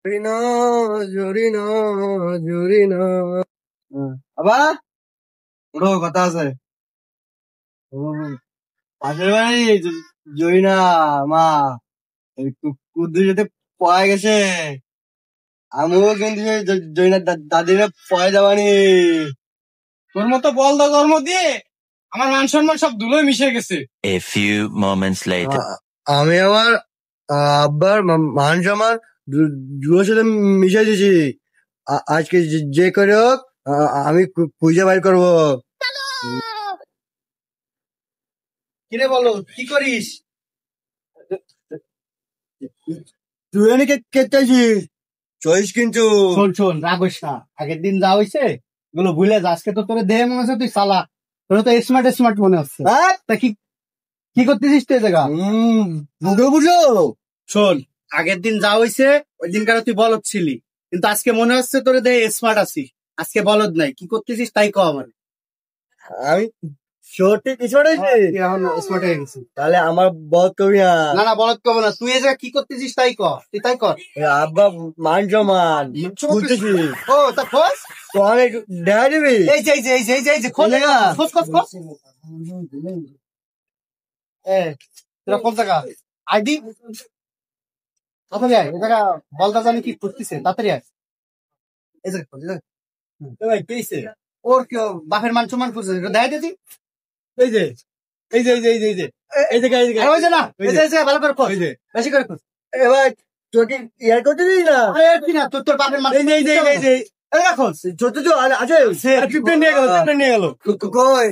জরিনা জরিনা জরিনা আবা ওটা কথা আছে পাশের বাড়ি জরিনা মা কুদ্দু যেতে পয়া গেছে আমিও কিন্তু জরিনা দাদিরা পয়া যাবানি তোর মতো বলদা জন্ম দিয়ে আমার মান সম্মান সব ধুলোয় মিশে গেছে। A few moments later. আমি আমার আব্বার মান সম্মান দুটোর সাথে মিশাই দিয়েছি আজকে যে করে হোক আমি খুঁজে বাইর করবো। কিরে বলো কি করিস? তুই এনে কে চাইছিস চয়েস কিন্তু শোন রাগ হইস না, আগের দিন যা হয়েছে এগুলো ভুলে যা। আজকে তো তোর দেহে মনে হচ্ছে তুই সালা, তোর তো স্মার্ট মনে হচ্ছে। তা কি করতেছিস তুই জায়গা? বুঝো বুঝো শোন, আগের দিন যা হয়েছে ওই দিনকার তুই বলদ ছিলি, কিন্তু আজকে মনে হচ্ছে তোর দেহে স্মার্ট আছিস, আজকে বলদ নাই। কি করতেছিস তাই কও আমার। আমি শর্টে স্মার্ট হয়েছে এখন স্মার্ট হয়ে গেছি। তাহলে আমার বল কবি না বলদ কব না, তুই এই জায়গায় কি করতেছিস তাই কর, তুই তাই কর। আব্বা মান সম্মান বুঝতেছি ও তা খোঁজ তো আমি একটু দেখা দিবি এই যে খোঁজ খোঁজ তোরা কোন জায়গা আইডি তাড়াতাড়ি আয়। এই জায়গা বলদা জানি কি করতেছে, তাড়াতাড়ি আয়। এই জায়গা খোঁজ ভাই পেয়েছে ওর কি বাপের মান সম্মান করছে দেখা দিতি। এই যে এই যে এই যে এই যে এই যে এই জায়গায় এই ওই যে না এই যে ভালো করে খোঁজ, বেশি করে খোঁজ। এবার তোকে ইয়ার করতে দিই না কি না তোর বাপের মান এই যে এই যে খোঁজ ছোট ছোট আছে নিয়ে গেল কই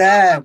দেখ